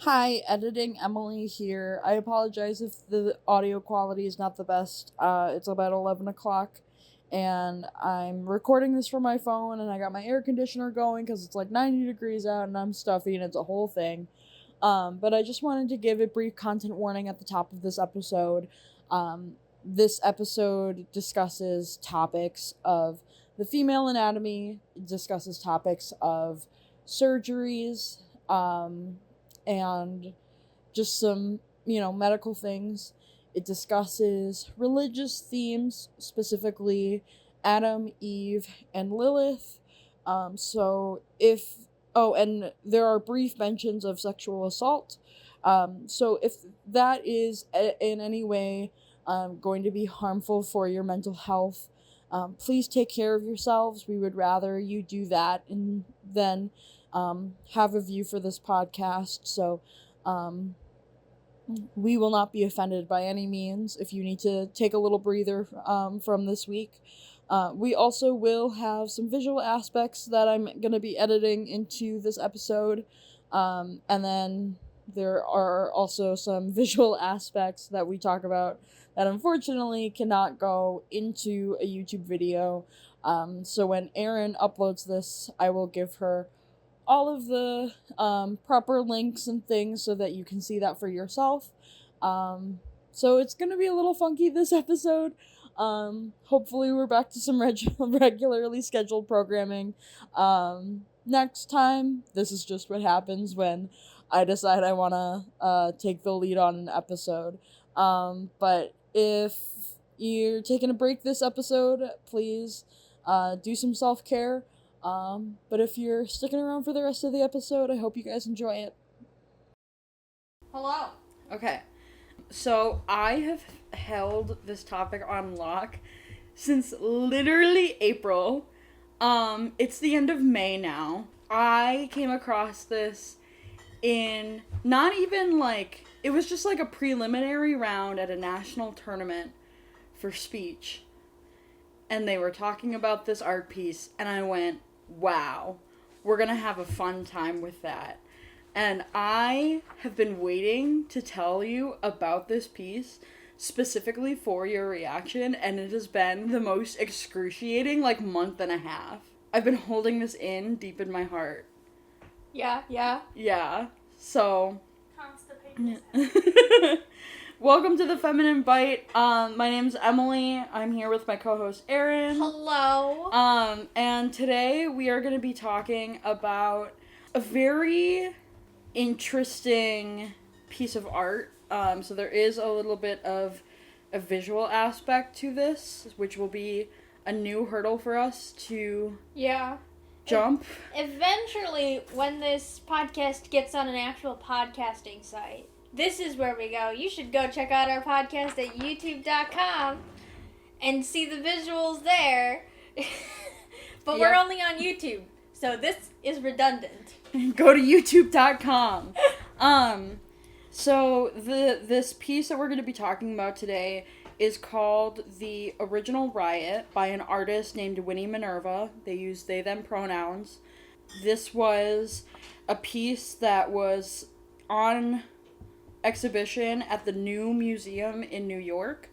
Hi, editing Emily here. I apologize if the audio quality is not the best. It's about 11 o'clock, and I'm recording this from my phone, and I got my air conditioner going because it's like 90 degrees out, and I'm stuffy, and it's a whole thing. But I just wanted to give a brief content warning at the top of this episode. This episode discusses topics of the female anatomy, it discusses topics of surgeries, and just some, medical things. It discusses religious themes, specifically Adam, Eve, and Lilith. And there are brief mentions of sexual assault. So if that is in any way going to be harmful for your mental health, please take care of yourselves. We would rather you do that and then have a view for this podcast. So we will not be offended by any means if you need to take a little breather from this week. We also will have some visual aspects that I'm going to be editing into this episode. And then there are also some visual aspects that we talk about that unfortunately cannot go into a YouTube video. So when Erin uploads this, I will give her all of the proper links and things so that you can see that for yourself. So it's gonna be a little funky this episode. Hopefully we're back to some regularly scheduled programming next time. This is just what happens when I decide I want to take the lead on an episode. But if you're taking a break this episode, please do some self-care. But if you're sticking around for the rest of the episode, I hope you guys enjoy it. Hello. Okay. So I have held this topic on lock since literally April. It's the end of May now. I came across this in not even like, it was just like a preliminary round at a national tournament for speech. And they were talking about this art piece, and I went, wow, we're gonna have a fun time with that. And I have been waiting to tell you about this piece specifically for your reaction, and it has been the most excruciating, month and a half. I've been holding this in deep in my heart. Yeah. Yeah, so... Constipation. Welcome to the Feminine Byte. My name's Emily. I'm here with my co-host Erin. Hello. And today we are going to be talking about a very interesting piece of art. So there is a little bit of a visual aspect to this, which will be a new hurdle for us to jump. Eventually, when this podcast gets on an actual podcasting site, this is where we go. You should go check out our podcast at youtube.com and see the visuals there. But we're only on YouTube, so this is redundant. Go to youtube.com. So this piece that we're going to be talking about today is called The Original Riot by an artist named WYNNIE MYNERVA. They use they, them pronouns. This was a piece that was on exhibition at the New Museum in New York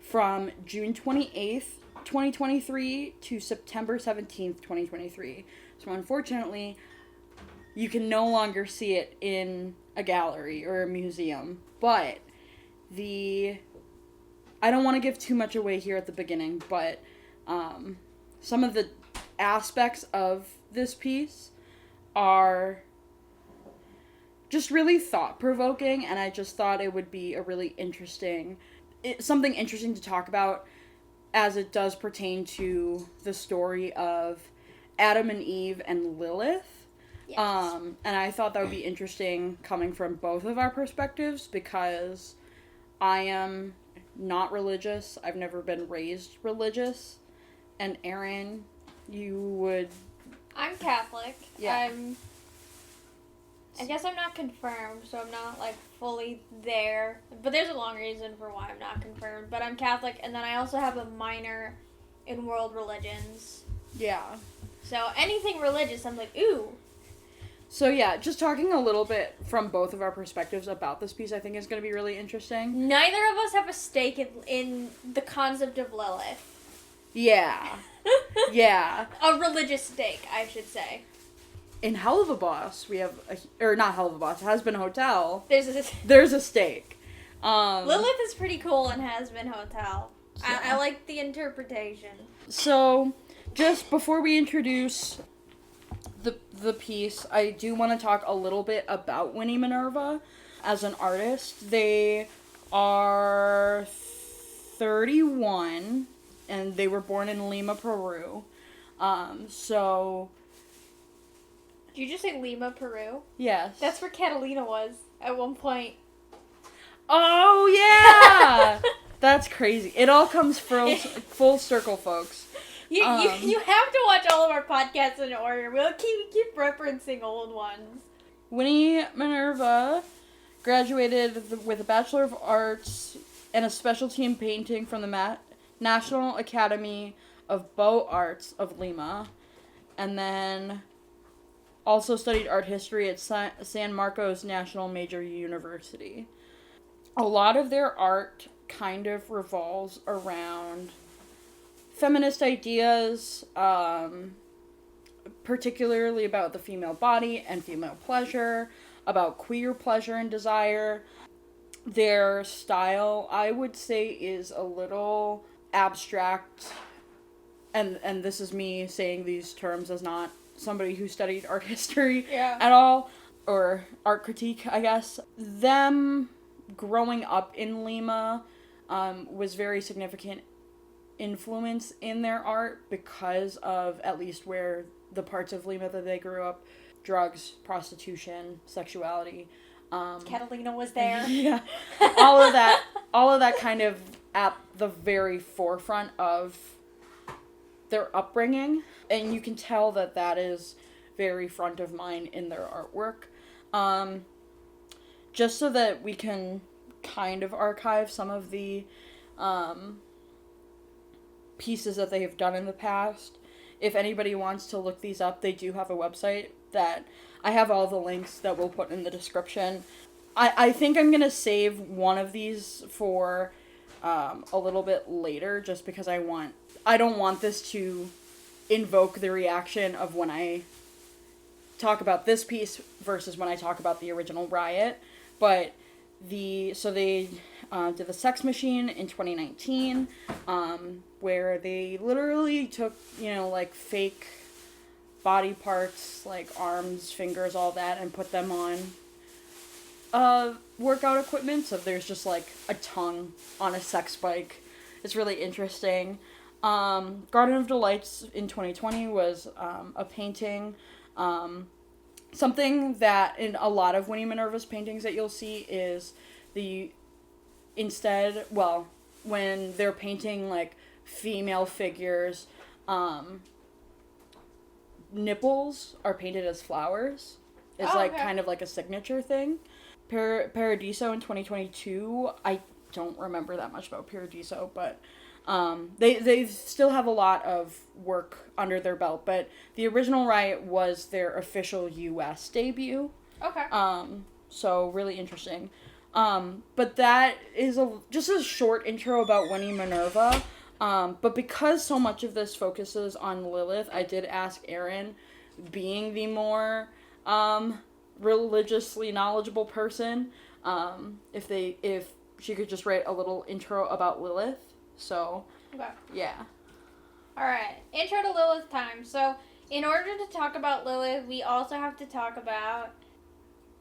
from June 28th, 2023 to September 17th, 2023. So unfortunately, you can no longer see it in a gallery or a museum. But I don't want to give too much away here at the beginning, but some of the aspects of this piece are just really thought-provoking, and I just thought it would be a really something interesting to talk about as it does pertain to the story of Adam and Eve and Lilith. Yes. And I thought that would be interesting coming from both of our perspectives, because I am not religious. I've never been raised religious. And Erin, you would... I'm Catholic. Yeah. I guess I'm not confirmed, so I'm not, fully there. But there's a long reason for why I'm not confirmed. But I'm Catholic, and then I also have a minor in world religions. Yeah. So anything religious, I'm like, ooh. So yeah, just talking a little bit from both of our perspectives about this piece I think is going to be really interesting. Neither of us have a stake in the concept of Lilith. Yeah. Yeah. A religious stake, I should say. In Hell of a Boss, we have or not Hell of a Boss, Has Been Hotel. There's a stake. Lilith is pretty cool in Has Been Hotel. So. I like the interpretation. So, just before we introduce the piece, I do want to talk a little bit about WYNNIE Minerva as an artist. They are 31, and they were born in Lima, Peru. So... Did you just say Lima, Peru? Yes. That's where Catalina was at one point. Oh, yeah! That's crazy. It all comes full circle, folks. You have to watch all of our podcasts in order. We'll keep referencing old ones. WYNNIE Minerva graduated with a Bachelor of Arts and a specialty in painting from the National Academy of Beaux Arts of Lima, and then also studied art history at San Marcos National Major University. A lot of their art kind of revolves around feminist ideas, particularly about the female body and female pleasure, about queer pleasure and desire. Their style, I would say, is a little abstract, and this is me saying these terms as not somebody who studied art history at all, or art critique, I guess. Them growing up in Lima was very significant influence in their art because of at least where the parts of Lima that they grew up, drugs, prostitution, sexuality. Catalina was there. Yeah. all of that kind of at the very forefront of their upbringing, and you can tell that is very front of mind in their artwork. Just so that we can kind of archive some of the pieces that they have done in the past. If anybody wants to look these up, they do have a website that I have all the links that we'll put in the description. I think I'm going to save one of these for a little bit later, just because I don't want this to invoke the reaction of when I talk about this piece versus when I talk about the original Riot. But they did the Sex Machine in 2019, where they literally took, like fake body parts, like arms, fingers, all that, and put them on workout equipment. So there's just like a tongue on a sex bike. It's really interesting. Garden of Delights in 2020 was a painting. Something that in a lot of WYNNIE Minerva's paintings that you'll see is when they're painting like female figures, nipples are painted as flowers. It's kind of like a signature thing. Paradiso in 2022, I don't remember that much about Paradiso, but they still have a lot of work under their belt, but the original Riot was their official US debut. Okay. So really interesting. But that is just a short intro about WYNNIE Minerva. But because so much of this focuses on Lilith, I did ask Erin, being the more religiously knowledgeable person, if she could just write a little intro about Lilith. So, okay. Yeah. Alright, intro to Lilith time. So, in order to talk about Lilith, we also have to talk about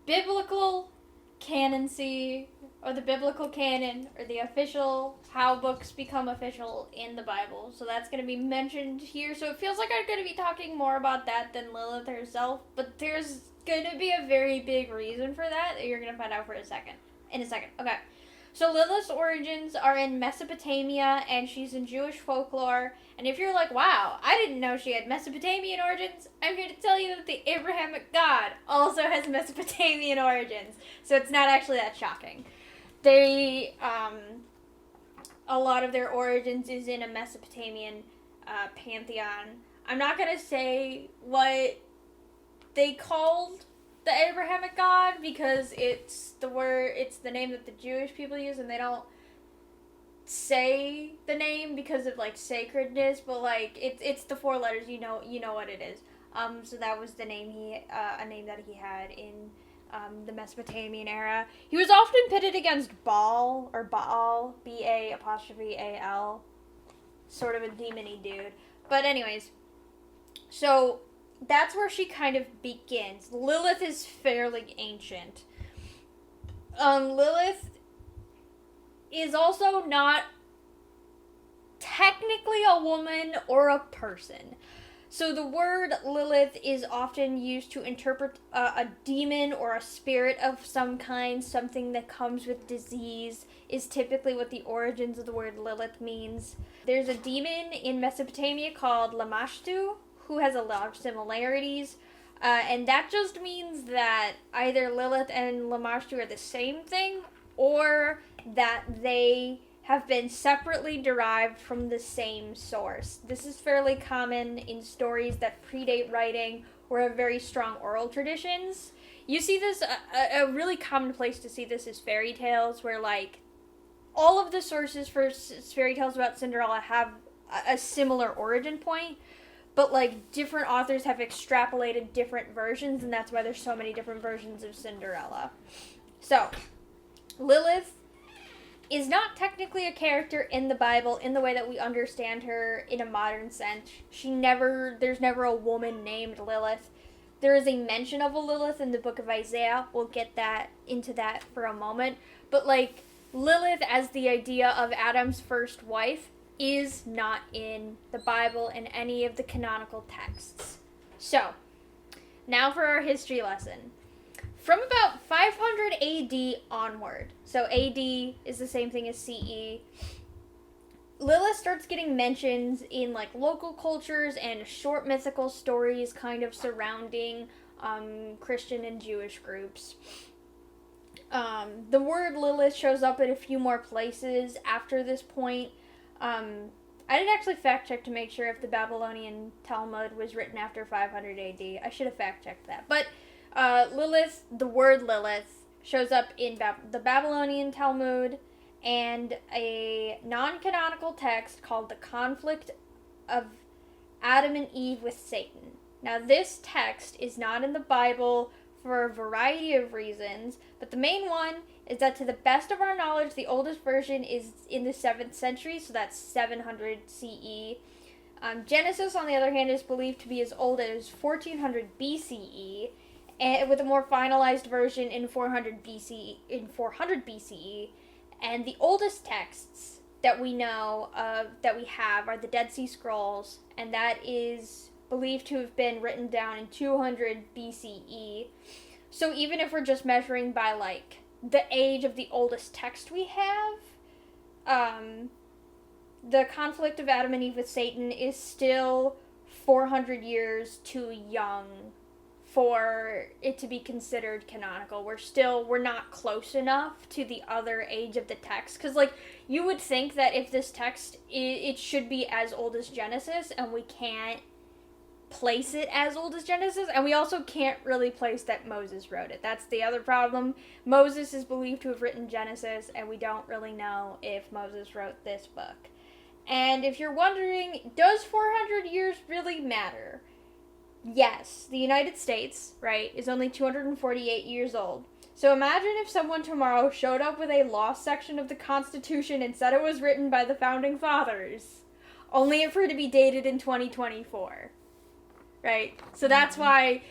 biblical canoncy, or the biblical canon, or the official, how books become official in the Bible. So that's going to be mentioned here. So it feels like I'm going to be talking more about that than Lilith herself, but there's going to be a very big reason for that you're going to find out in a second. Okay. So Lilith's origins are in Mesopotamia, and she's in Jewish folklore. And if you're like, wow, I didn't know she had Mesopotamian origins, I'm here to tell you that the Abrahamic God also has Mesopotamian origins. So it's not actually that shocking. They, a lot of their origins is in a Mesopotamian pantheon. I'm not going to say what they called the Abrahamic God because it's the name that the Jewish people use, and they don't say the name because of like sacredness, but like it's the 4 letters. You know what it is. So that was the name a name that he had in the Mesopotamian era. He was often pitted against Baal, Baal, sort of a demony dude. But anyways, so that's where she kind of begins. Lilith is fairly ancient. Lilith is also not technically a woman or a person. So the word Lilith is often used to interpret a demon or a spirit of some kind, something that comes with disease is typically what the origins of the word Lilith means. There's a demon in Mesopotamia called Lamashtu, who has a lot of similarities, and that just means that either Lilith and Lamashtu are the same thing, or that they have been separately derived from the same source. This is fairly common in stories that predate writing or have very strong oral traditions. You see this, a really common place to see this is fairy tales, where like all of the sources for fairy tales about Cinderella have a similar origin point, but like different authors have extrapolated different versions, and that's why there's so many different versions of Cinderella. So, Lilith is not technically a character in the Bible in the way that we understand her in a modern sense. There's never a woman named Lilith. There is a mention of a Lilith in the book of Isaiah. We'll get into that for a moment. But like, Lilith as the idea of Adam's first wife is not in the Bible in any of the canonical texts. So, now for our history lesson. From about 500 AD onward, so AD is the same thing as CE, Lilith starts getting mentions in like local cultures and short mythical stories kind of surrounding Christian and Jewish groups. The word Lilith shows up in a few more places after this point. I didn't actually fact check to make sure if the Babylonian Talmud was written after 500 AD. I should have fact checked that. But Lilith, the word Lilith, shows up in the Babylonian Talmud and a non-canonical text called The Conflict of Adam and Eve with Satan. Now, this text is not in the Bible for a variety of reasons, but the main one is that to the best of our knowledge, the oldest version is in the 7th century, so that's 700 CE. Genesis, on the other hand, is believed to be as old as 1400 BCE, and with a more finalized version in 400 BCE, and the oldest texts that we know that we have are the Dead Sea Scrolls, and that is believed to have been written down in 200 BCE. So even if we're just measuring by like the age of the oldest text we have, the conflict of Adam and Eve with Satan is still 400 years too young for it to be considered canonical. We're not close enough to the other age of the text. Because, like, you would think that if this text, it should be as old as Genesis, and we can't place it as old as Genesis, and we also can't really place that Moses wrote it. That's the other problem. Moses is believed to have written Genesis, and we don't really know if Moses wrote this book. And if you're wondering, does 400 years really matter? Yes, the United States, right, is only 248 years old. So imagine if someone tomorrow showed up with a lost section of the Constitution and said it was written by the Founding Fathers, only for it to be dated in 2024, right? So that's why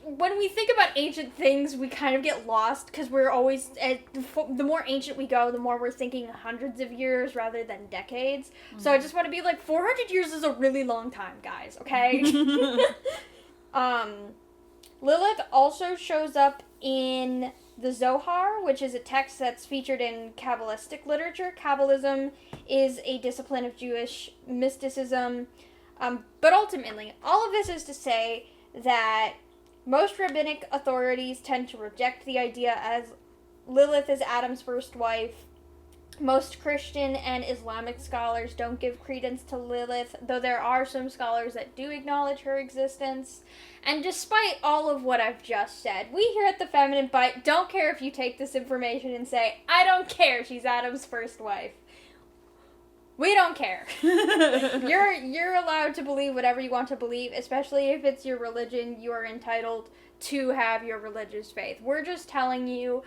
when we think about ancient things, we kind of get lost because we're always, the more ancient we go, the more we're thinking hundreds of years rather than decades. Mm-hmm. So I just want to be like, 400 years is a really long time, guys, okay? Lilith also shows up in the Zohar, which is a text that's featured in Kabbalistic literature. Kabbalism is a discipline of Jewish mysticism. But ultimately, all of this is to say that most rabbinic authorities tend to reject the idea as Lilith is Adam's first wife. Most Christian and Islamic scholars don't give credence to Lilith, though there are some scholars that do acknowledge her existence. And despite all of what I've just said, we here at the Feminine Byte don't care if you take this information and say, I don't care, she's Adam's first wife. We don't care. You're allowed to believe whatever you want to believe, especially if it's your religion. You are entitled to have your religious faith. We're just telling you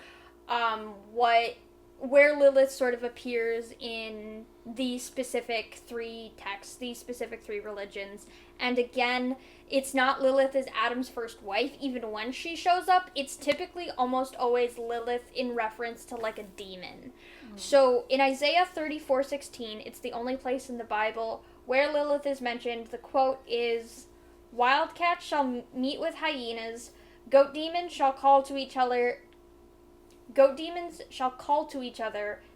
where Lilith sort of appears in these specific three texts, these specific three religions. And again, it's not Lilith as Adam's first wife, even when she shows up. It's typically almost always Lilith in reference to like a demon. So in Isaiah 34:16, it's the only place in the Bible where Lilith is mentioned. The quote is, "Wildcats shall meet with hyenas, goat demons shall call to each other,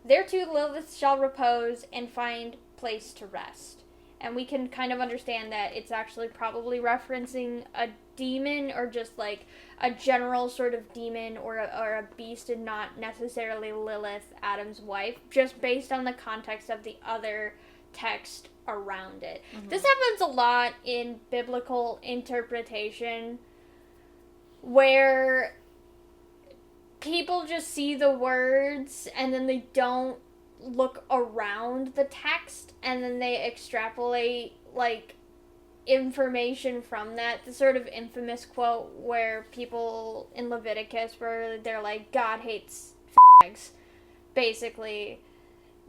thereto Lilith shall repose and find place to rest." And we can kind of understand that it's actually probably referencing a demon, or just like a general sort of demon or a beast, and not necessarily Lilith, Adam's wife, just based on the context of the other text around it. Mm-hmm. This happens a lot in biblical interpretation, where people just see the words and then they don't look around the text, and then they extrapolate like information from that. The sort of infamous quote where people in Leviticus, where they're like, God hates fags, basically.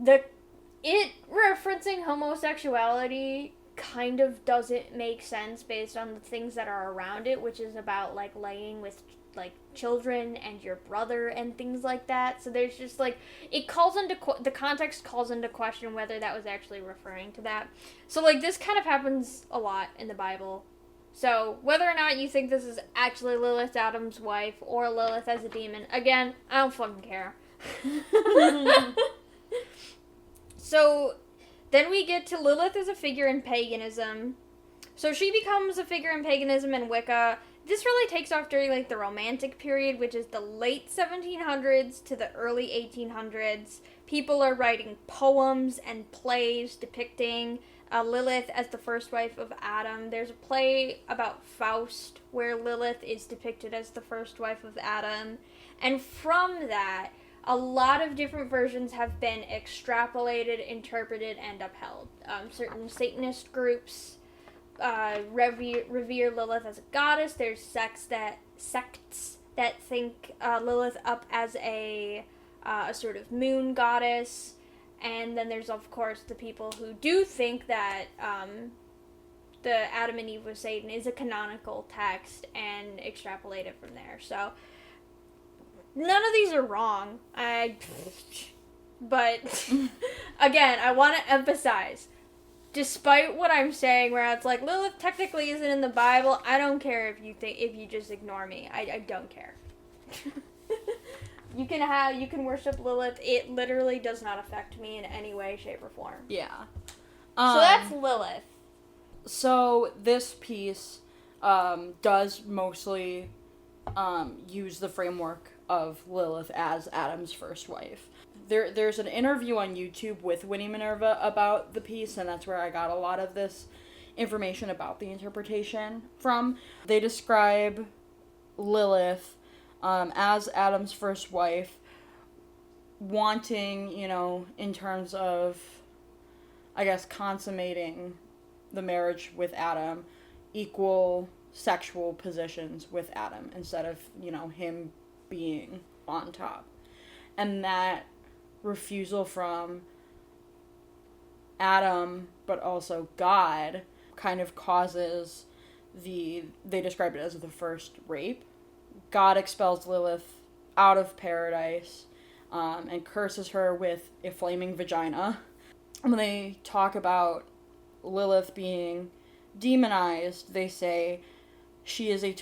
It referencing homosexuality kind of doesn't make sense based on the things that are around it, which is about like laying with like children and your brother and things like that. So there's just like, it calls into the context calls into question whether that was actually referring to that. So like this kind of happens a lot in the Bible. So whether or not you think this is actually Lilith, Adam's wife, or Lilith as a demon, again, I don't fucking care. So then we get to Lilith as a figure in paganism. So she becomes a figure in paganism and Wicca. This really takes off during like the Romantic period, which is the late 1700s to the early 1800s. People are writing poems and plays depicting Lilith as the first wife of Adam. There's a play about Faust where Lilith is depicted as the first wife of Adam. And from that, a lot of different versions have been extrapolated, interpreted, and upheld. Certain Satanist groups revere Lilith as a goddess. There's sects that think Lilith up as a sort of moon goddess, and then there's of course the people who do think that the Adam and Eve with Satan is a canonical text and extrapolate it from there. So none of these are wrong. But again, I want to emphasize, despite what I'm saying, where it's like Lilith technically isn't in the Bible, I don't care if you just ignore me. I don't care. You can worship Lilith. It literally does not affect me in any way, shape, or form. Yeah. So that's Lilith. So this piece does mostly use the framework of Lilith as Adam's first wife. There's an interview on YouTube with WYNNIE MYNERVA about the piece, and that's where I got a lot of this information about the interpretation from. They describe Lilith as Adam's first wife, wanting, in terms of, I guess, consummating the marriage with Adam, equal sexual positions with Adam instead of, him being on top. And that refusal from Adam, but also God, kind of causes they describe it as the first rape. God expels Lilith out of paradise and curses her with a flaming vagina. And when they talk about Lilith being demonized, they say she is an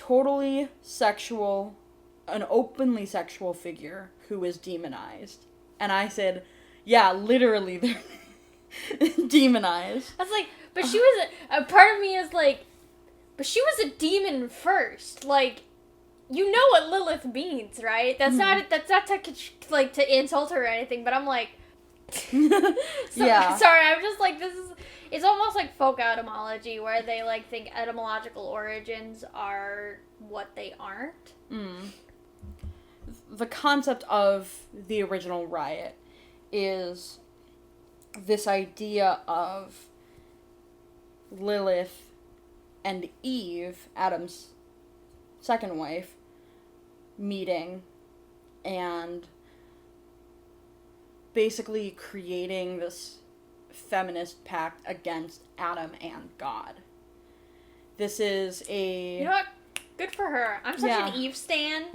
openly sexual figure who is demonized. And I said, yeah, literally, they're demonized. I was like, but she was a part of me is like, but she was a demon first. Like, you know what Lilith means, right? That's not to insult her or anything, but I'm like, Yeah. Sorry, I'm just like, it's almost like folk etymology where they like think etymological origins are what they aren't. The concept of the original riot is this idea of Lilith and Eve, Adam's second wife, meeting and basically creating this feminist pact against Adam and God. This is a... You know what? Good for her. I'm such an Eve stan.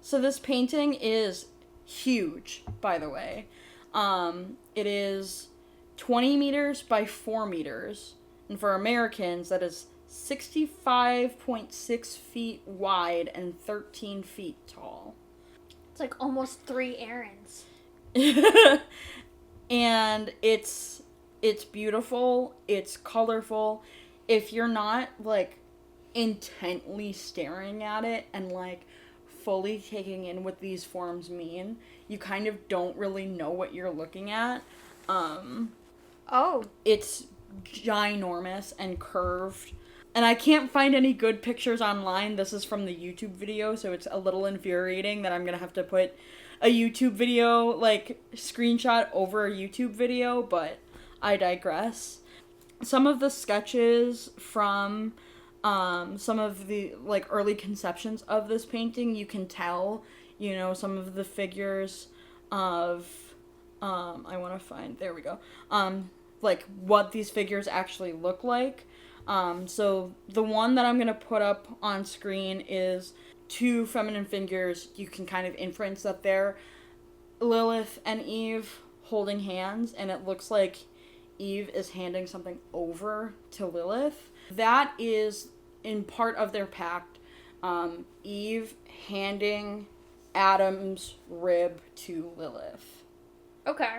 So this painting is huge, by the way. It is 20 meters by 4 meters. And for Americans, that is 65.6 feet wide and 13 feet tall. It's like almost 3 errands. And it's beautiful, it's colorful. If you're not, like, intently staring at it and, like, fully taking in what these forms mean, you kind of don't really know what you're looking at. It's ginormous and curved. And I can't find any good pictures online. This is from the YouTube video, so it's a little infuriating that I'm gonna have to put a YouTube video, like, screenshot over a YouTube video, but I digress. Some of the sketches from some of the, like, early conceptions of this painting, you can tell, you know, some of the figures of, I want to find, there we go, like, what these figures actually look like. So the one that I'm going to put up on screen is 2 feminine figures. You can kind of inference that they're Lilith and Eve holding hands, and it looks like Eve is handing something over to Lilith. That is in part of their pact, Eve handing Adam's rib to Lilith. Okay.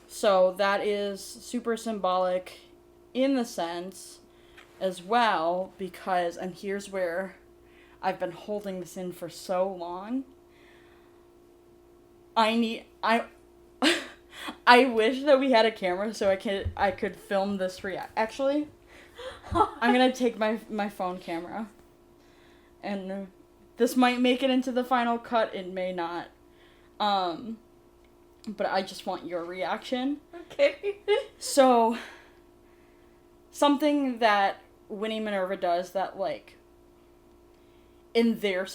So that is super symbolic in the sense as well, because, and here's where I've been holding this in for so long. I wish that we had a camera so I could film this Actually, I'm gonna take my phone camera, and this might make it into the final cut. It may not. But I just want your reaction. Okay. So, something that WYNNIE MYNERVA does that, like, in their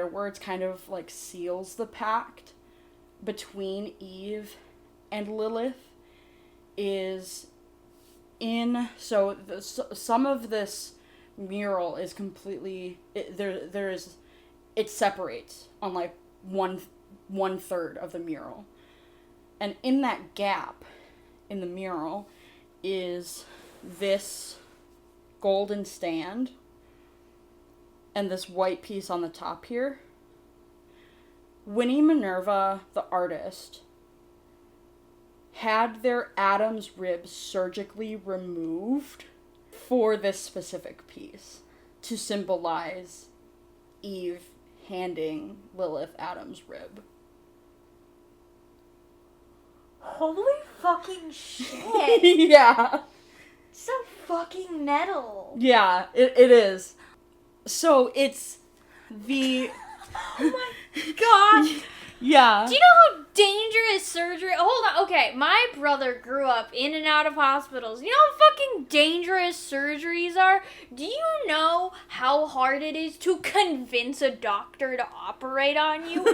words, kind of, like, seals the pact between Eve and Lilith is some of this mural is completely, it separates on, like, one third of the mural. And in that gap in the mural is this golden stand and this white piece on the top here. WYNNIE MYNERVA, the artist, had their Adam's rib surgically removed for this specific piece to symbolize Eve handing Lilith Adam's rib. Holy fucking shit. Yeah. So fucking metal. Yeah, it is. So it's the... Oh my god. Yeah. Do you know how dangerous surgery... Hold on, okay. My brother grew up in and out of hospitals. You know how fucking dangerous surgeries are? Do you know how hard it is to convince a doctor to operate on you? Do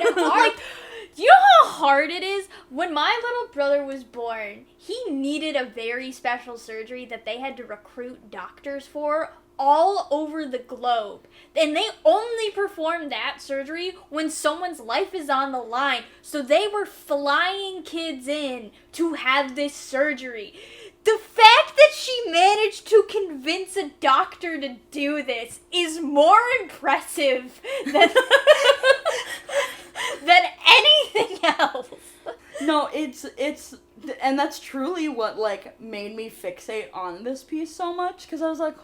you know how hard it is? When my little brother was born, he needed a very special surgery that they had to recruit doctors for all over the globe. And they only perform that surgery when someone's life is on the line. So they were flying kids in to have this surgery. The fact that she managed to convince a doctor to do this is more impressive than... than anything else. No, it's, and that's truly what, like, made me fixate on this piece so much, because I was like,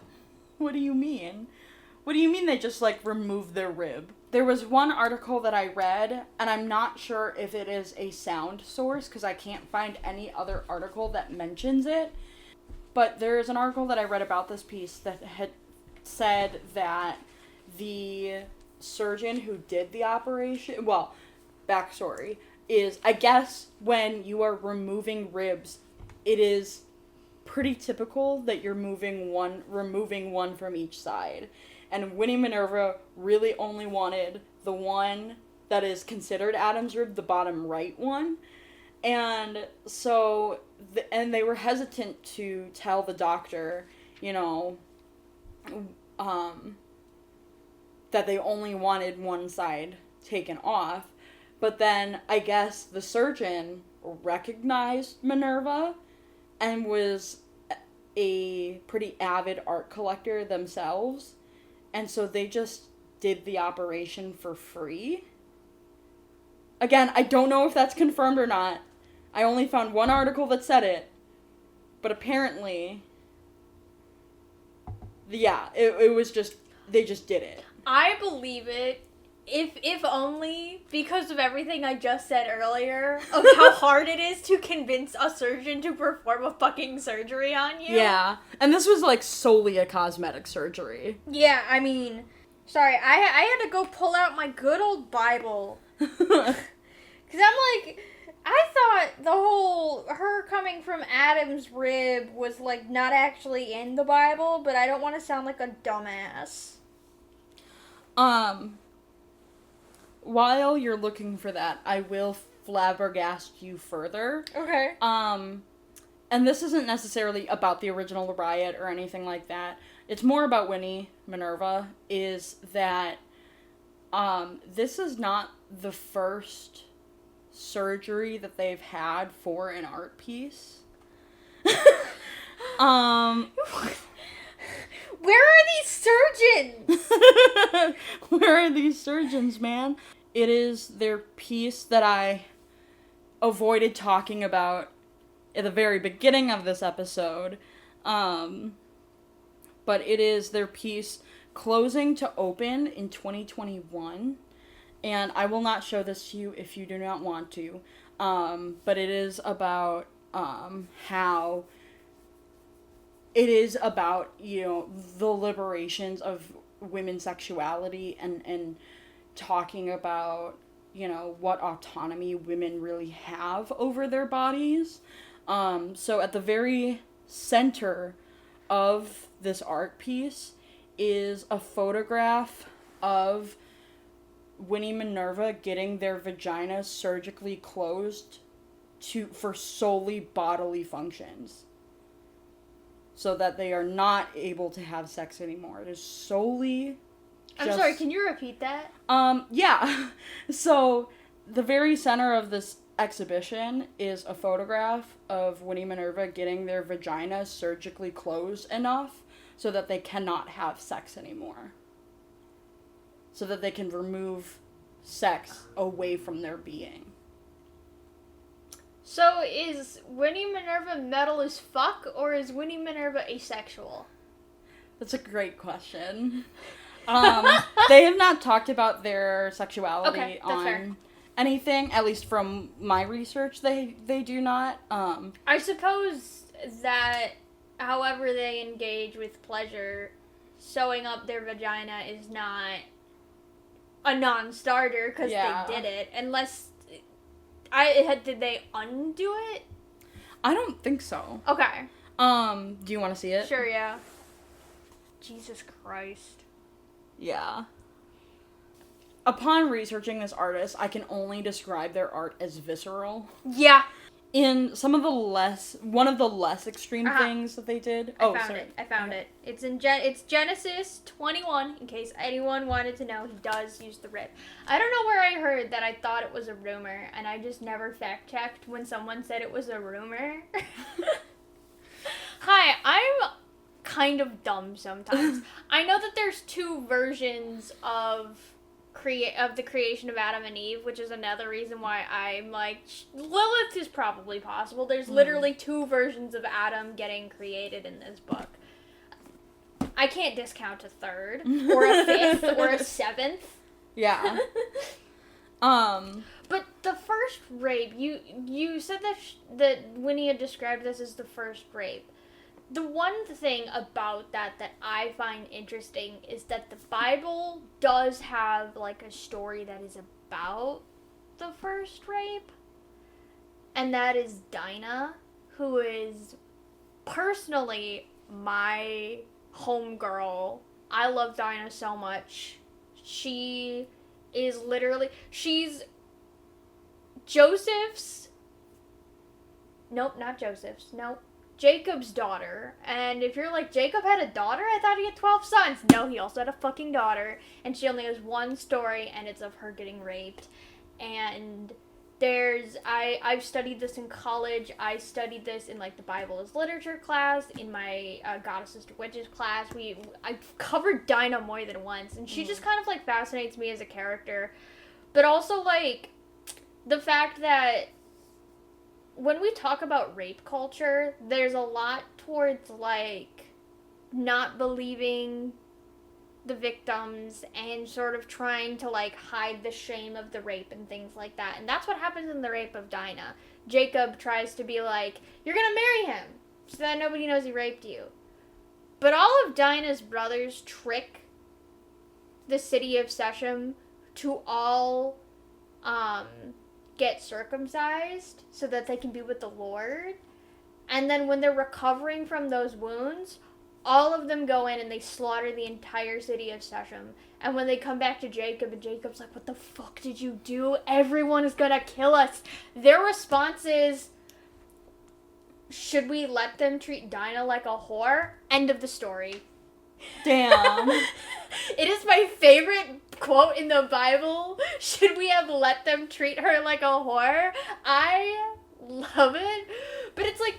what do you mean? What do you mean they just, like, removed their rib? there was one article that I read, and I'm not sure if it is a sound source, because I can't find any other article that mentions it. But there is an article that I read about this piece that had said that the surgeon who did the operation, well, backstory, is, I guess, when you are removing ribs, it is pretty typical that you're removing one from each side. And WYNNIE MYNERVA really only wanted the one that is considered Adam's rib, the bottom right one. And so, and they were hesitant to tell the doctor, you know, that they only wanted one side taken off. But then, I guess, the surgeon recognized Minerva and was a pretty avid art collector themselves. And so they just did the operation for free. Again, I don't know if that's confirmed or not. I only found one article that said it. But apparently, yeah, it was just, they just did it. I believe it. If only because of everything I just said earlier, of how hard it is to convince a surgeon to perform a fucking surgery on you. Yeah, and this was like solely a cosmetic surgery. Yeah, I mean, sorry, I had to go pull out my good old Bible. Because I'm like, I thought the whole, her coming from Adam's rib was like not actually in the Bible, but I don't want to sound like a dumbass. While you're looking for that, I will flabbergast you further. Okay. And this isn't necessarily about the original riot or anything like that. It's more about WYNNIE MYNERVA, is that, this is not the first surgery that they've had for an art piece. Where are these surgeons? Where are these surgeons, man? It is their piece that I avoided talking about at the very beginning of this episode. But it is their piece closing to open in 2021. And I will not show this to you if you do not want to. But it is about how it is about, you know, the liberations of women's sexuality and talking about, you know, what autonomy women really have over their bodies. So at the very center of this art piece is a photograph of WYNNIE MYNERVA getting their vaginas surgically closed for solely bodily functions. So that they are not able to have sex anymore. It is solely I'm sorry, can you repeat that? Yeah. So, the very center of this exhibition is a photograph of WYNNIE MYNERVA getting their vaginas surgically closed enough so that they cannot have sex anymore. So that they can remove sex away from their being. So, is WYNNIE MYNERVA metal as fuck, or is WYNNIE MYNERVA asexual? That's a great question. They have not talked about their sexuality on fair. anything, at least from my research, they do not. I suppose that however they engage with pleasure, sewing up their vagina is not a non-starter, because they did it, unless... did they undo it? I don't think so. Okay. Do you want to see it? Sure, yeah. Jesus Christ. Yeah. Upon researching this artist, I can only describe their art as visceral. Yeah. In one of the less extreme things that they did. I found it. It's it's Genesis 21, in case anyone wanted to know. He does use the rib. I don't know where I heard that. I thought it was a rumor, and I just never fact-checked when someone said it was a rumor. Hi, I'm kind of dumb sometimes. I know that there's two versions of the creation of Adam and Eve, which is another reason why I'm like, Lilith is probably possible. There's literally two versions of Adam getting created in this book. I can't discount a third, or a fifth, or a seventh. Yeah. But the first rape, you said that WYNNIE had described this as the first rape. The one thing about that I find interesting is that the Bible does have, like, a story that is about the first rape. And that is Dinah, who is personally my homegirl. I love Dinah so much. She is literally... She's Joseph's... Nope, not Joseph's. Nope. Jacob's daughter. And if you're like, Jacob had a daughter? I thought he had 12 sons. No, he also had a fucking daughter. And she only has one story, and it's of her getting raped. And I've studied this in college. I studied this in, like, the Bible as literature class, in my Goddesses to Witches class. I covered Dinah more than once, and she just kind of, like, fascinates me as a character. But also, like, the fact that when we talk about rape culture, there's a lot towards, like, not believing the victims and sort of trying to, like, hide the shame of the rape and things like that. And that's what happens in the rape of Dinah. Jacob tries to be like, you're gonna marry him so that nobody knows he raped you. But all of Dinah's brothers trick the city of Shechem to all, get circumcised so that they can be with the Lord. And then when they're recovering from those wounds, all of them go in and they slaughter the entire city of Shechem. And when they come back to Jacob, and Jacob's like, what the fuck did you do? Everyone is gonna kill us. Their response is, should we let them treat Dinah like a whore? End of the story. Damn. It is my favorite quote in the Bible. Should we have let them treat her like a whore? I love it. But it's like,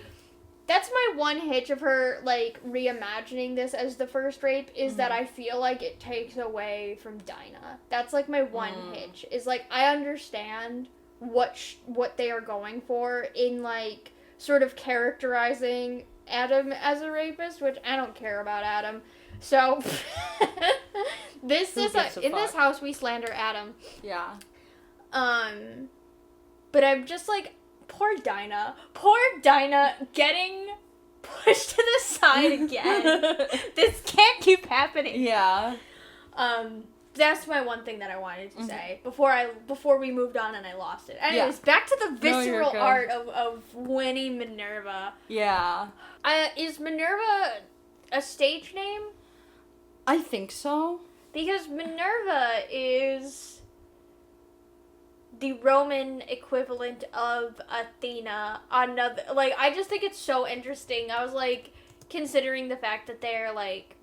that's my one hitch of her, like, reimagining this as the first rape, is that I feel like it takes away from Dinah. That's, like, my one hitch. Is, like, I understand what they are going for in, like, sort of characterizing Adam as a rapist, which I don't care about Adam. So, in this house, we slander Adam. Yeah. But I'm just like, poor Dinah getting pushed to the side again. This can't keep happening. Yeah. That's my one thing that I wanted to say before we moved on and I lost it. Anyways, back to the visceral art of WYNNIE Minerva. Yeah. Is Minerva a stage name? I think so. Because Minerva is the Roman equivalent of Athena. I just think it's so interesting. I was, like, considering the fact that they're, like,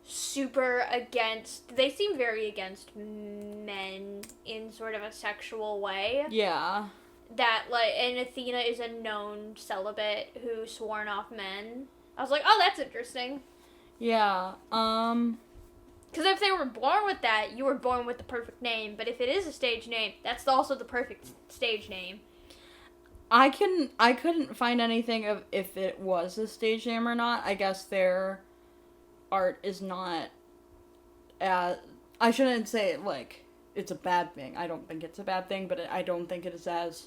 super against... They seem very against men in sort of a sexual way. Yeah. That, like, and Athena is a known celibate who sworn off men. I was like, oh, that's interesting. Yeah, Because if they were born with that, you were born with the perfect name. But if it is a stage name, that's also the perfect stage name. I couldn't find anything of if it was a stage name or not. I guess their art is not I shouldn't say, like, it's a bad thing. I don't think it's a bad thing, but I don't think it is as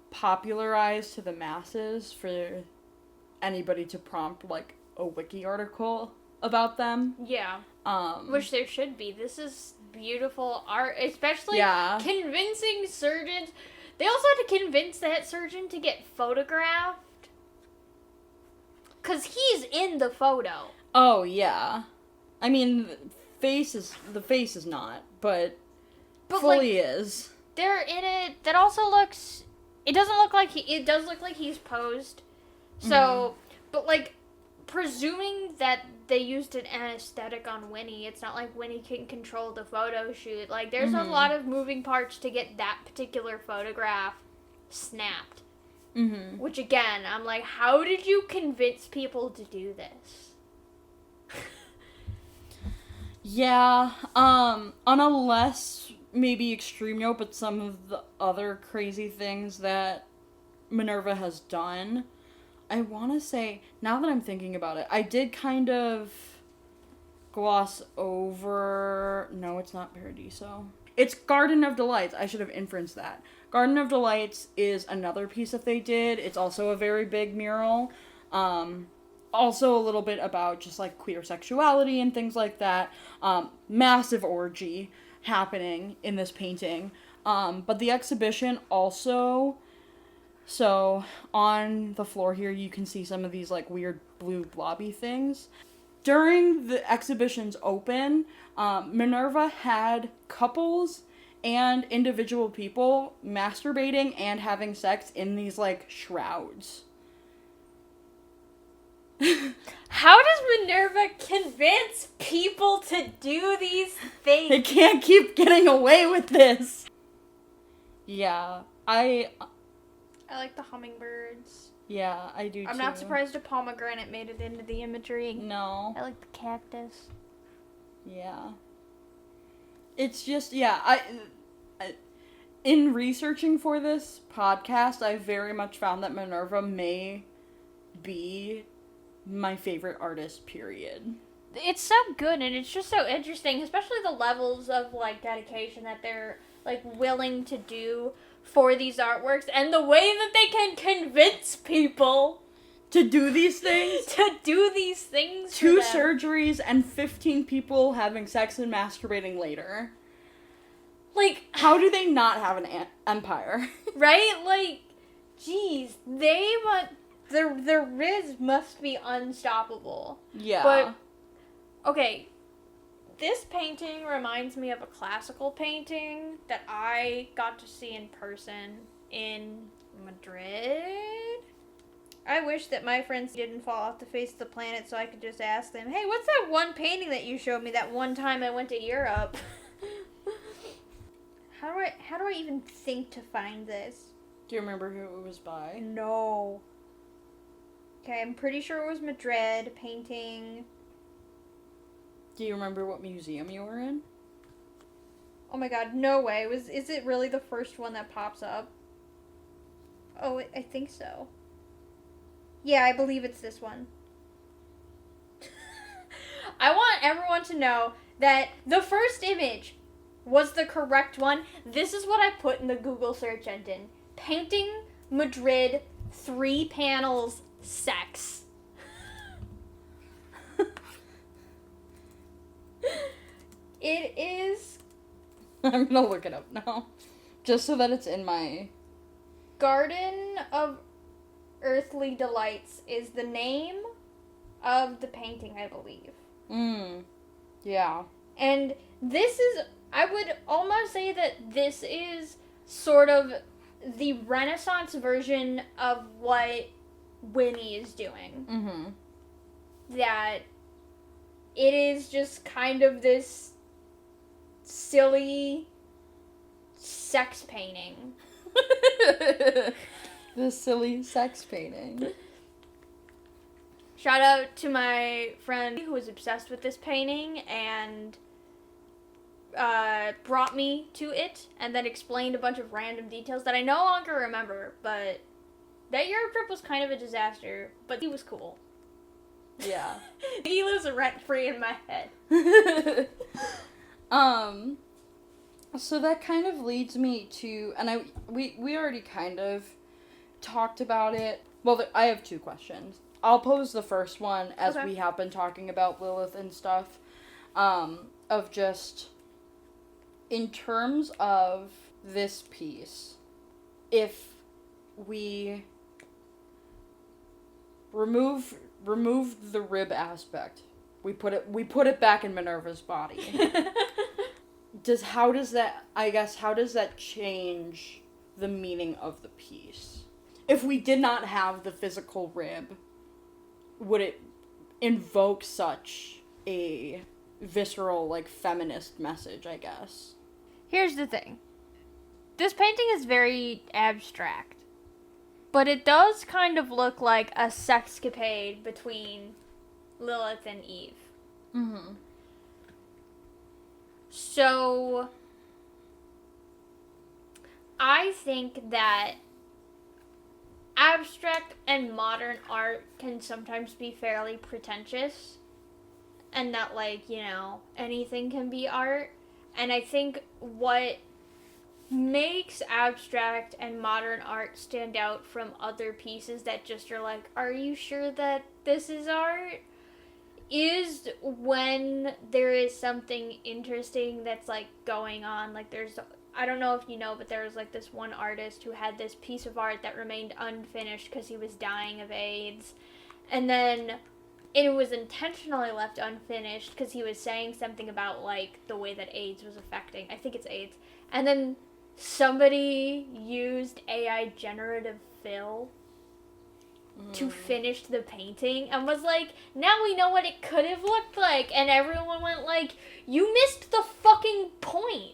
popularized to the masses for anybody to prompt, like, a wiki article about them. Yeah. Which there should be. This is beautiful art, especially convincing surgeons. They also had to convince that surgeon to get photographed. 'Cause he's in the photo. Oh, yeah. I mean, the face is not, but fully, like, is. They're in it. That also looks... It doesn't look like it does look like he's posed. So, but, like, presuming that they used an anesthetic on WYNNIE, it's not like WYNNIE can control the photo shoot. Like, there's a lot of moving parts to get that particular photograph snapped. Which, again, I'm like, how did you convince people to do this? Yeah, on a less, maybe extreme note, but some of the other crazy things that Minerva has done, I want to say, now that I'm thinking about it, I did kind of gloss over... No, it's not Paradiso. It's Garden of Delights. I should have inferenced that. Garden of Delights is another piece that they did. It's also a very big mural. Also a little bit about just, like, queer sexuality and things like that. Massive orgy happening in this painting. But the exhibition also... So, on the floor here, you can see some of these, like, weird blue blobby things. During the exhibition's open, Minerva had couples and individual people masturbating and having sex in these, like, shrouds. How does Minerva convince people to do these things? They can't keep getting away with this. Yeah, I like the hummingbirds. Yeah, I do too. I'm not surprised a pomegranate made it into the imagery. No. I like the cactus. Yeah. It's just, yeah, I in researching for this podcast, I very much found that Minerva may be my favorite artist, period. It's so good, and it's just so interesting, especially the levels of, like, dedication that they're, like, willing to do for these artworks, and the way that they can convince people to do these things. Two surgeries and 15 people having sex and masturbating later. Like, how do they not have an empire? Right? Like, geez, their riz must be unstoppable. Yeah. But, okay, this painting reminds me of a classical painting that I got to see in person in Madrid. I wish that my friends didn't fall off the face of the planet so I could just ask them, hey, what's that one painting that you showed me that one time I went to Europe? How do I even think to find this? Do you remember who it was by? No. Okay, I'm pretty sure it was Madrid painting. Do you remember what museum you were in? Oh my god, no way. Is it really the first one that pops up? Oh, I think so. Yeah, I believe it's this one. I want everyone to know that the first image was the correct one. This is what I put in the Google search engine. Painting Madrid 3 panels sex. It is... I'm gonna look it up now. Just so that it's in my... Garden of Earthly Delights is the name of the painting, I believe. Yeah. And this is... I would almost say that this is sort of the Renaissance version of what WYNNIE is doing. Mm-hmm. That it is just kind of this silly sex painting. The silly sex painting. Shout out to my friend who was obsessed with this painting and brought me to it and then explained a bunch of random details that I no longer remember, but that Europe trip was kind of a disaster, but he was cool. Yeah. He lives rent-free in my head. So that kind of leads me to, and we already kind of talked about it. Well, I have 2 questions. I'll pose the first one as we have been talking about Lilith and stuff, of just, in terms of this piece, if we remove the rib aspect, we put it back in Minerva's body. How does that change the meaning of the piece? If we did not have the physical rib, would it invoke such a visceral, like, feminist message, I guess? Here's the thing. This painting is very abstract, but it does kind of look like a sexcapade between Lilith and Eve. Mm-hmm. So, I think that abstract and modern art can sometimes be fairly pretentious. and that, like, you know, anything can be art. And I think what makes abstract and modern art stand out from other pieces that just are like, are you sure that this is art? Is when there is something interesting that's, like, going on. Like, I don't know if you know, but there was, like, this one artist who had this piece of art that remained unfinished because he was dying of AIDS. And then it was intentionally left unfinished because he was saying something about, like, the way that AIDS was affecting, I think it's AIDS. And then somebody used AI generative fill to finish the painting and was like, now we know what it could have looked like. And everyone went like, you missed the fucking point.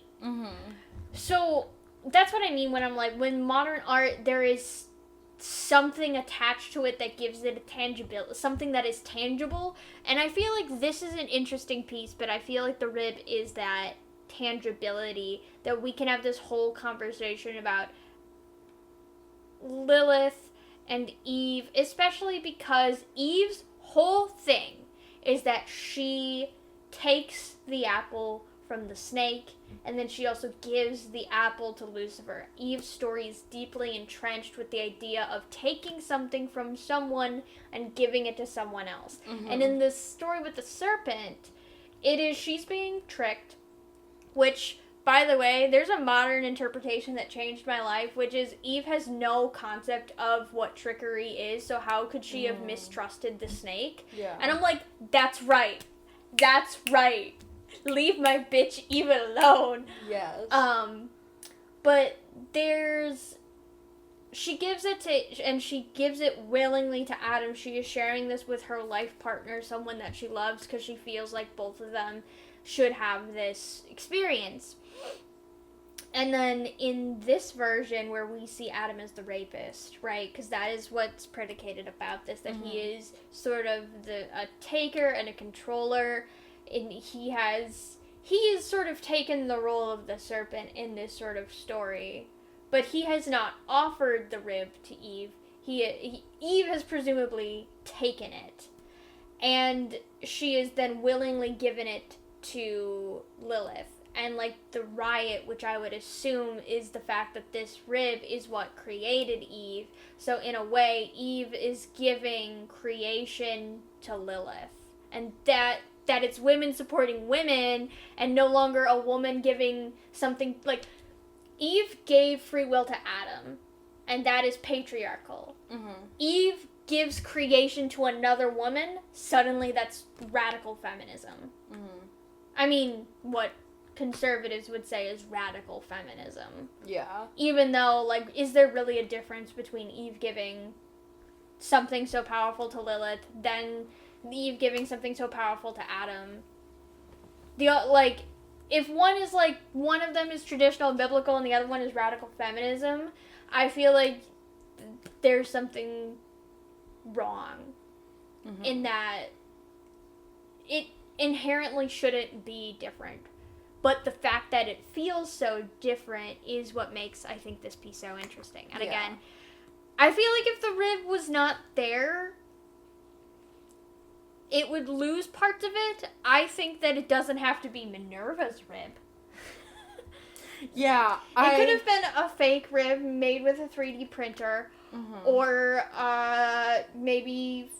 So that's what I mean when I'm like, when modern art, there is something attached to it that gives it a tangibility, something that is tangible. And I feel like this is an interesting piece, but I feel like the rib is that tangibility that we can have this whole conversation about Lilith and Eve, especially because Eve's whole thing is that she takes the apple from the snake, and then she also gives the apple to Lucifer. Eve's story is deeply entrenched with the idea of taking something from someone and giving it to someone else. And in this story with the serpent, it is she's being tricked, which, by the way, there's a modern interpretation that changed my life, which is Eve has no concept of what trickery is, so how could she have mistrusted the snake? Yeah. And I'm like, that's right. That's right. Leave my bitch Eve alone. Yes. But she gives it to, and she gives it willingly to Adam. She is sharing this with her life partner, someone that she loves, because she feels like both of them should have this experience. And then in this version where we see Adam as the rapist, right? Because that is what's predicated about this, that he is sort of a taker and a controller, and he has sort of taken the role of the serpent in this sort of story, but he has not offered the rib to Eve. Eve has presumably taken it, and she is then willingly given it to Lilith. And, like, the riot, which I would assume is the fact that this rib is what created Eve. So, in a way, Eve is giving creation to Lilith. And that it's women supporting women, and no longer a woman giving something, like, Eve gave free will to Adam, and that is patriarchal. Eve gives creation to another woman, suddenly that's radical feminism. I mean, what conservatives would say is radical feminism. Yeah. Even though, like, is there really a difference between Eve giving something so powerful to Lilith, then Eve giving something so powerful to Adam? Like, if one is, like, one of them is traditional and biblical and the other one is radical feminism, I feel like there's something wrong in that it inherently shouldn't be different. But the fact that it feels so different is what makes, I think, this piece so interesting. And again, I feel like if the rib was not there, it would lose parts of it. I think that it doesn't have to be Minerva's rib. Yeah. It could have been a fake rib made with a 3D printer. Or maybe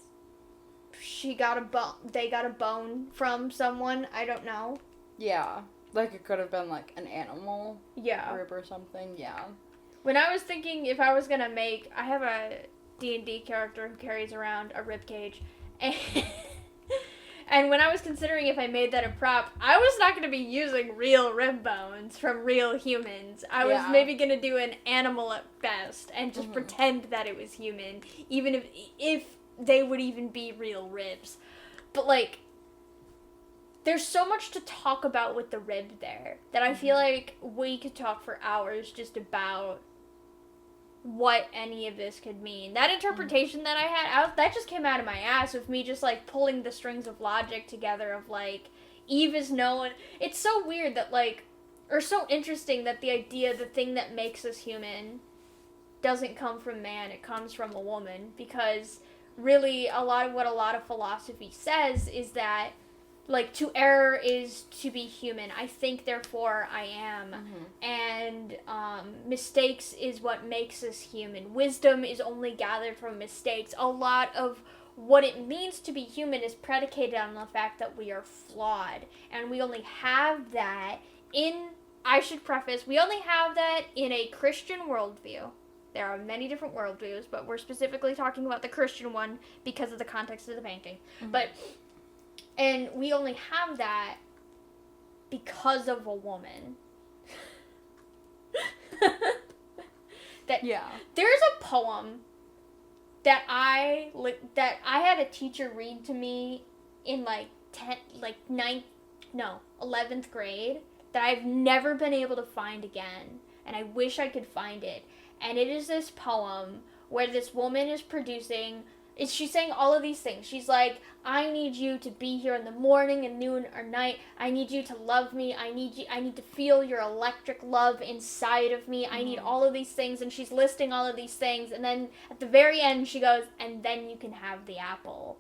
they got a bone from someone. I don't know. Yeah. Like, it could have been, like, an animal rib or something. Yeah. When I was thinking if I was going to make... I have a D&D character who carries around a rib cage. And when I was considering if I made that a prop, I was not going to be using real rib bones from real humans. I was maybe going to do an animal at best and just pretend that it was human, even if they would even be real ribs. But, like, there's so much to talk about with the rib there that I feel like we could talk for hours just about what any of this could mean. That interpretation that I had, that just came out of my ass with me just, like, pulling the strings of logic together of, like, Eve is known. It's so weird that, like, or so interesting that the idea, the thing that makes us human doesn't come from man, it comes from a woman. Because really, a lot of philosophy says is that, like, to err is to be human. I think, therefore I am. Mm-hmm. And mistakes is what makes us human. Wisdom is only gathered from mistakes. A lot of what it means to be human is predicated on the fact that we are flawed. And we only have that I should preface, we only have that in a Christian worldview. There are many different worldviews, but we're specifically talking about the Christian one because of the context of the painting. Mm-hmm. And we only have that because of a woman. There's a poem that I had a teacher read to me in 11th grade that I've never been able to find again, and I wish I could find it. And it is this poem where this woman is she's saying all of these things. She's like, I need you to be here in the morning and noon or night. I need you to love me. I need to feel your electric love inside of me. I need all of these things. And she's listing all of these things. And then at the very end, she goes, and then you can have the apple.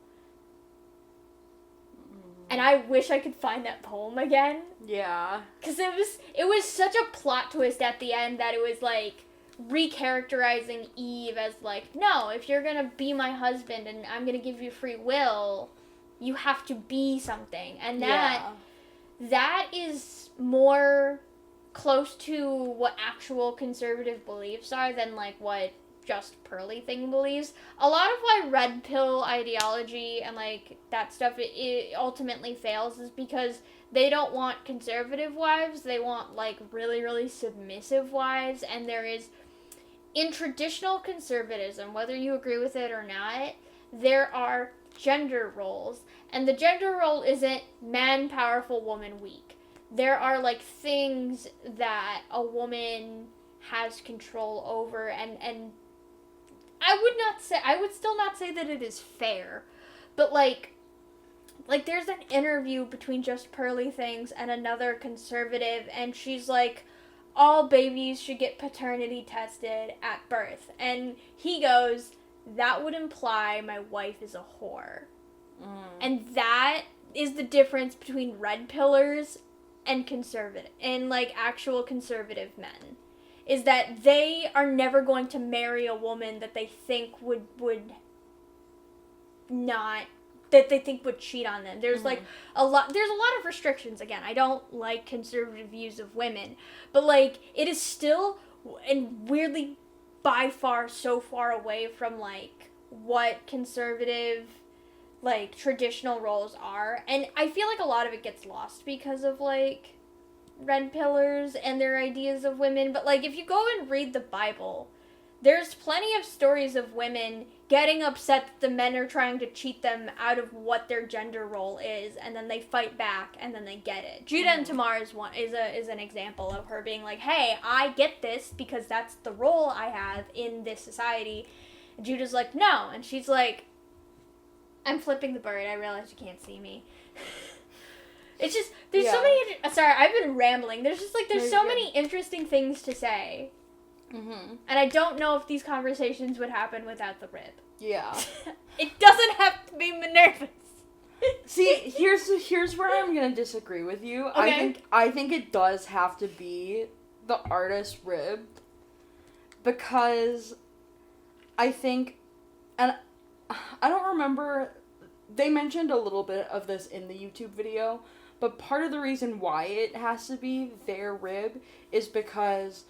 And I wish I could find that poem again. Yeah. Because it was such a plot twist at the end that it was like, recharacterizing Eve as like, no, if you're gonna be my husband and I'm gonna give you free will, you have to be something. And that is more close to what actual conservative beliefs are than like what Just Pearly Thing believes. A lot of why red pill ideology and like that stuff it ultimately fails is because they don't want conservative wives, they want like really, really submissive wives. And there is, in traditional conservatism, whether you agree with it or not, there are gender roles. And the gender role isn't man powerful, woman weak. There are like things that a woman has control over, and I would still not say that it is fair. But like there's an interview between Just Pearly Things and another conservative, and she's like, all babies should get paternity tested at birth. And he goes, that would imply my wife is a whore. And that is the difference between red pillars and conservative, and like actual conservative men. Is that they are never going to marry a woman that they think would not, that they think would cheat on them. There's there's a lot of restrictions. Again, I don't like conservative views of women, but like it is still, and weirdly by far so far away from like what conservative like traditional roles are. And I feel like a lot of it gets lost because of like red pillars and their ideas of women. But like if you go and read the Bible, there's plenty of stories of women getting upset that the men are trying to cheat them out of what their gender role is, and then they fight back, and then they get it. Judah and Tamar is an example of her being like, hey, I get this because that's the role I have in this society. And Judah's like, no. And she's like, I'm flipping the bird. I realize you can't see me. It's just, there's so many, sorry, I've been rambling. There's so many interesting things to say. And I don't know if these conversations would happen without the rib. Yeah. It doesn't have to be Minerva's. See, here's where I'm gonna disagree with you. Okay. I think it does have to be the artist ribbed, because I think, and I don't remember, they mentioned a little bit of this in the YouTube video, but part of the reason why it has to be their rib is because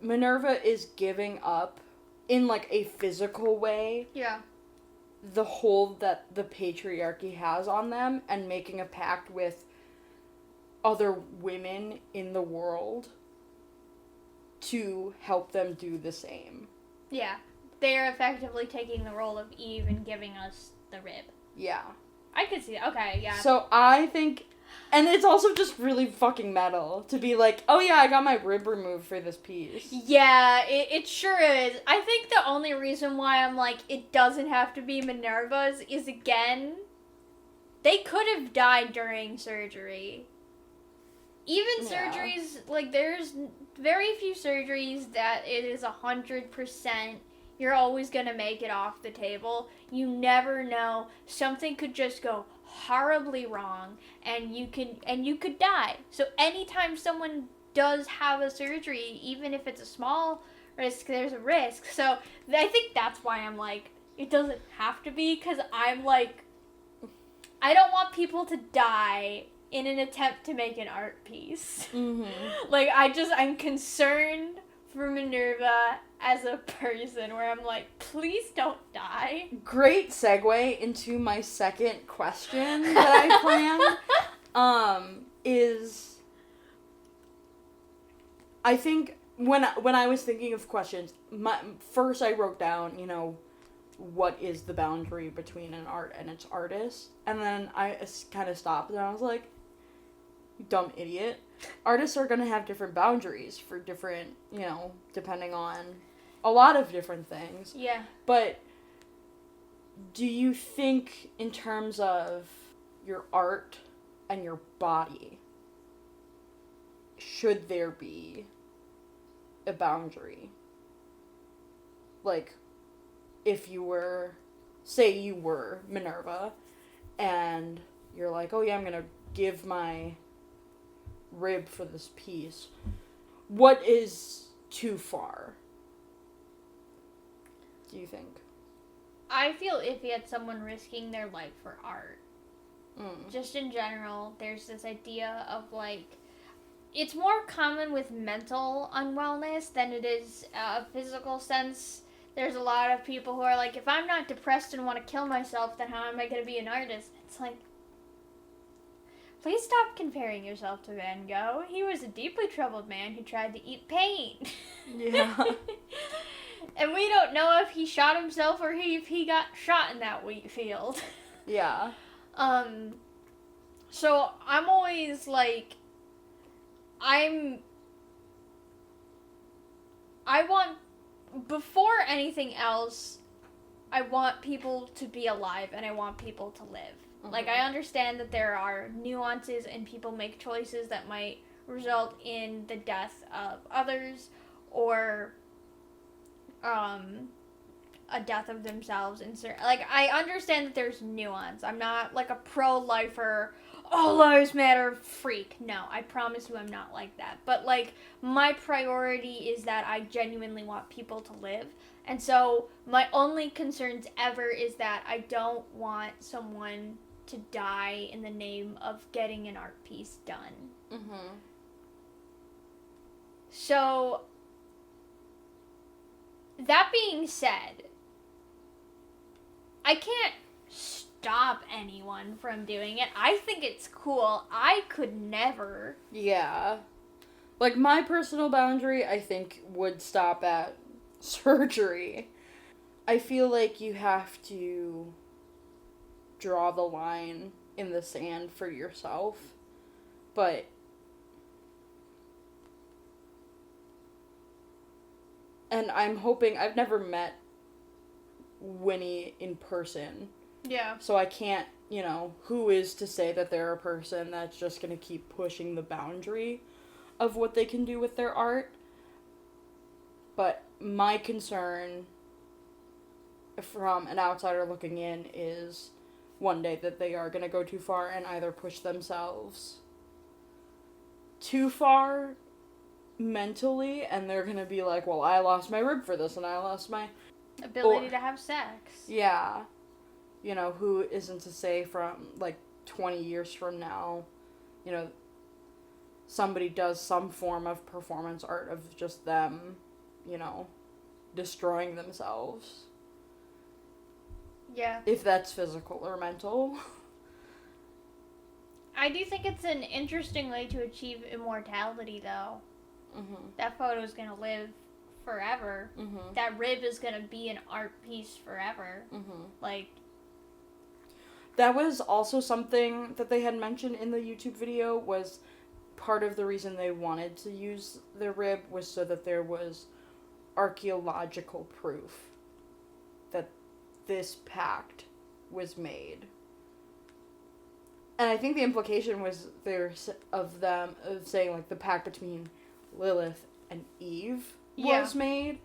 Minerva is giving up, in like a physical way, the hold that the patriarchy has on them, and making a pact with other women in the world to help them do the same. Yeah. They are effectively taking the role of Eve and giving us the rib. Yeah. I could see that. Okay, yeah. So I think, and it's also just really fucking metal to be like, oh yeah, I got my rib removed for this piece. Yeah, it sure is. I think the only reason why I'm like, it doesn't have to be Minerva's is, again, they could have died during surgery. Even surgeries, like, there's very few surgeries that it is 100% you're always gonna make it off the table. You never know. Something could just go horribly wrong, and you could die. So anytime someone does have a surgery, even if it's a small risk, there's a risk. So I think that's why I'm like, it doesn't have to be, because I'm like, I don't want people to die in an attempt to make an art piece. Mm-hmm. Like, I'm concerned for Minerva as a person, where I'm like, please don't die. Great segue into my second question that I planned. Is I think when I was thinking of questions, first I wrote down, what is the boundary between an art and its artist, and then I kind of stopped and I was like, you dumb idiot. Artists are going to have different boundaries for different, depending on a lot of different things. Yeah. But do you think, in terms of your art and your body, should there be a boundary? Like, if you were, say you were Minerva, and you're like, oh yeah, I'm gonna give my rib for this piece, what is too far, do you think? I feel iffy at someone risking their life for art. Just in general, there's this idea of, like, it's more common with mental unwellness than it is a physical sense. There's a lot of people who are like, if I'm not depressed and want to kill myself, then how am I going to be an artist? It's like, please stop comparing yourself to Van Gogh. He was a deeply troubled man who tried to eat paint. Yeah. And we don't know if he shot himself or if he got shot in that wheat field. Yeah. So I'm always like, I want, before anything else, I want people to be alive and I want people to live. Mm-hmm. Like, I understand that there are nuances and people make choices that might result in the death of others or a death of themselves. Like, I understand that there's nuance. I'm not like a pro-lifer, all lives matter freak. No, I promise you I'm not like that. But, like, my priority is that I genuinely want people to live. And so my only concerns ever is that I don't want someone to die in the name of getting an art piece done. Mm-hmm. So, that being said, I can't stop anyone from doing it. I think it's cool. I could never. Yeah. Like, my personal boundary, I think, would stop at surgery. I feel like you have to draw the line in the sand for yourself. But and I'm hoping, I've never met WYNNIE in person. Yeah. So I can't, who is to say that they're a person that's just going to keep pushing the boundary of what they can do with their art. But my concern from an outsider looking in is one day that they are going to go too far and either push themselves too far mentally, and they're going to be like, well, I lost my rib for this, and I lost my ability to have sex. Yeah. Who isn't to say from, 20 years from now, somebody does some form of performance art of just them, destroying themselves. Yeah. If that's physical or mental. I do think it's an interesting way to achieve immortality, though. Mm-hmm. That photo is going to live forever. Mm-hmm. That rib is going to be an art piece forever. Mm-hmm. That was also something that they had mentioned in the YouTube video, was part of the reason they wanted to use the rib was so that there was archaeological proof that this pact was made. And I think the implication was of saying, the pact between Lilith and Eve was made.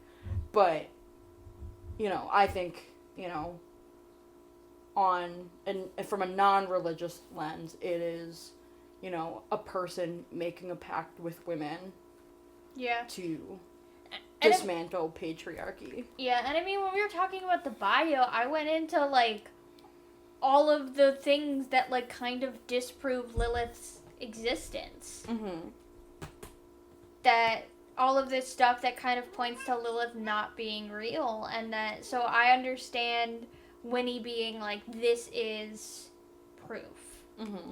But, I think, from a non-religious lens, it is, a person making a pact with women. Yeah. To dismantle patriarchy. Yeah, and I mean, when we were talking about the bio, I went into, like, all of the things that, like, kind of disprove Lilith's existence. Mm-hmm. That all of this stuff that kind of points to Lilith not being real, and that, so I understand WYNNIE being like, this is proof. Mm-hmm.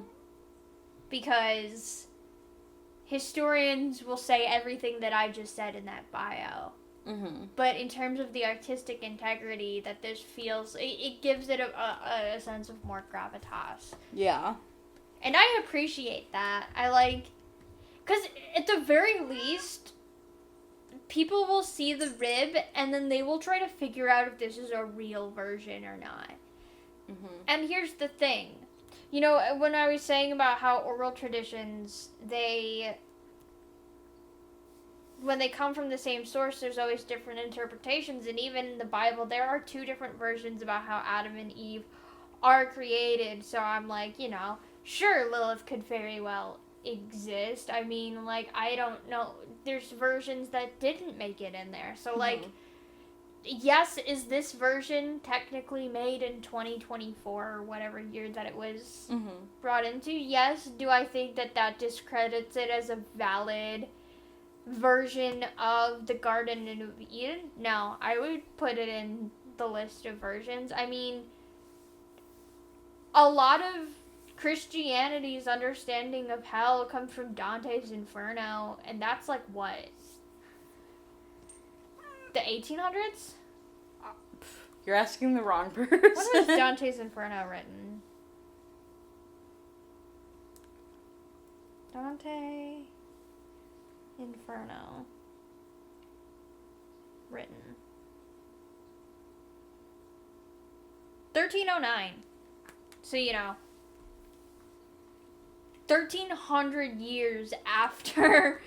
Because historians will say everything that I just said in that bio. Mm-hmm. But in terms of the artistic integrity that this feels, it gives it a sense of more gravitas. Yeah. And I appreciate that. I like, because at the very least, people will see the rib and then they will try to figure out if this is a real version or not. Mm-hmm. And here's the thing. You know, when I was saying about how oral traditions, when they come from the same source, there's always different interpretations. And even in the Bible, there are 2 different versions about how Adam and Eve are created. So I'm like, sure, Lilith could very well exist. I mean, like, I don't know. There's versions that didn't make it in there. So, like, yes, is this version technically made in 2024 or whatever year that it was brought into? Yes. Do I think that discredits it as a valid version of the Garden of Eden? No, I would put it in the list of versions. I mean, a lot of Christianity's understanding of hell comes from Dante's Inferno, and that's like what? The 1800s? You're asking the wrong person. When was Dante's Inferno written? Dante Inferno. Written. 1309. So, 1300 years after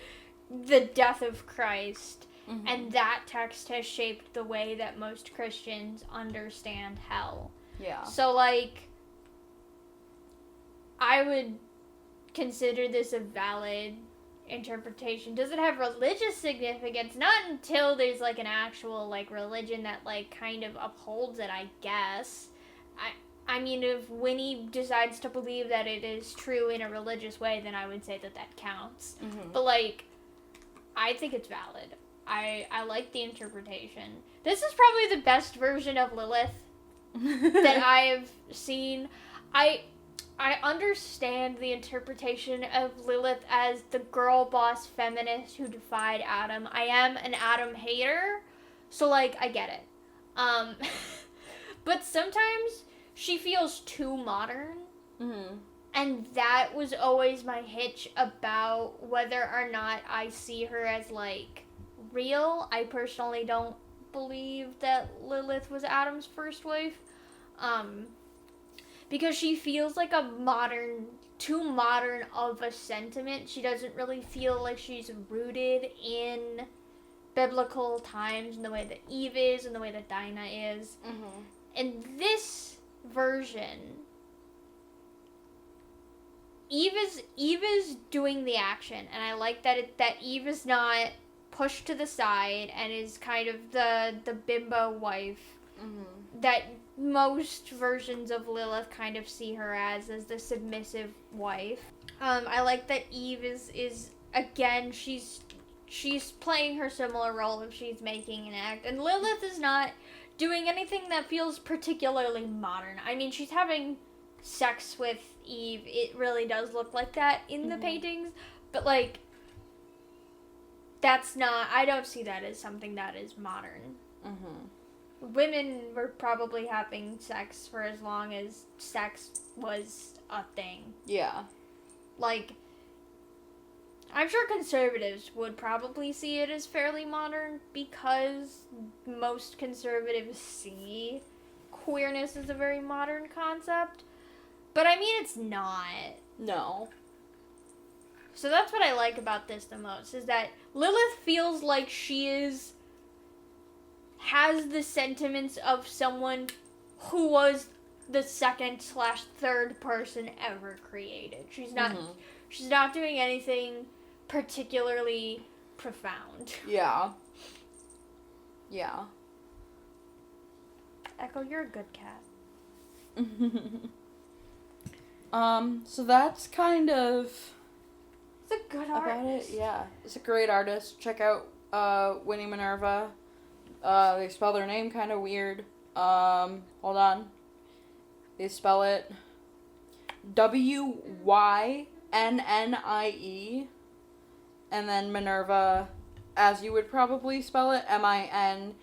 the death of Christ. Mm-hmm. And that text has shaped the way that most Christians understand hell. Yeah. So, like, I would consider this a valid interpretation. Does it have religious significance? Not until there's, like, an actual, like, religion that, like, kind of upholds it, I guess. I mean, if WYNNIE decides to believe that it is true in a religious way, then I would say that counts. Mm-hmm. But, like, I think it's valid. I like the interpretation. This is probably the best version of Lilith that I have seen. I understand the interpretation of Lilith as the girl boss feminist who defied Adam. I am an Adam hater, so, like, I get it. But sometimes she feels too modern. Mm-hmm. And that was always my hitch about whether or not I see her as, like, real. I personally don't believe that Lilith was Adam's first wife. Because she feels like too modern of a sentiment. She doesn't really feel like she's rooted in biblical times in the way that Eve is and the way that Dinah is. Mm-hmm. In this version, Eve is doing the action, and I like that Eve is not pushed to the side and is kind of the bimbo wife that most versions of Lilith kind of see her as the submissive wife. I like that Eve is again, she's playing her similar role if she's making an act, and Lilith is not doing anything that feels particularly modern. I mean, she's having sex with Eve. It really does look like that in the paintings, but, like, I don't see that as something that is modern. Mm-hmm. Women were probably having sex for as long as sex was a thing. Yeah. Like, I'm sure conservatives would probably see it as fairly modern because most conservatives see queerness as a very modern concept. But I mean, it's not. No. So that's what I like about this the most, is that Lilith feels like she has the sentiments of someone who was the second/third person ever created. She's not Mm-hmm. she's not doing anything particularly profound. Yeah. Yeah. Echo, you're a good cat. So that's kind of It's a good about artist. it. Yeah. It's a great artist. Check out WYNNIE MYNERVA. They spell their name kind of weird. Hold on. They spell it WYNNIE and then Minerva, as you would probably spell it, MINERVA.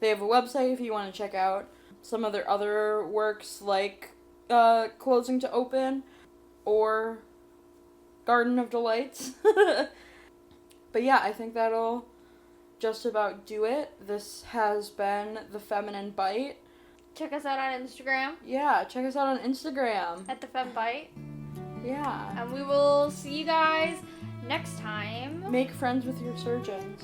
They have a website if you want to check out some of their other works, like Closing to Open or Garden of Delights. But yeah, I think that'll just about do it. This has been the Feminine Byte. Check us out on Instagram Yeah, check us out on Instagram. at the FemBite. Yeah. And we will see you guys next time. Make friends with your surgeons.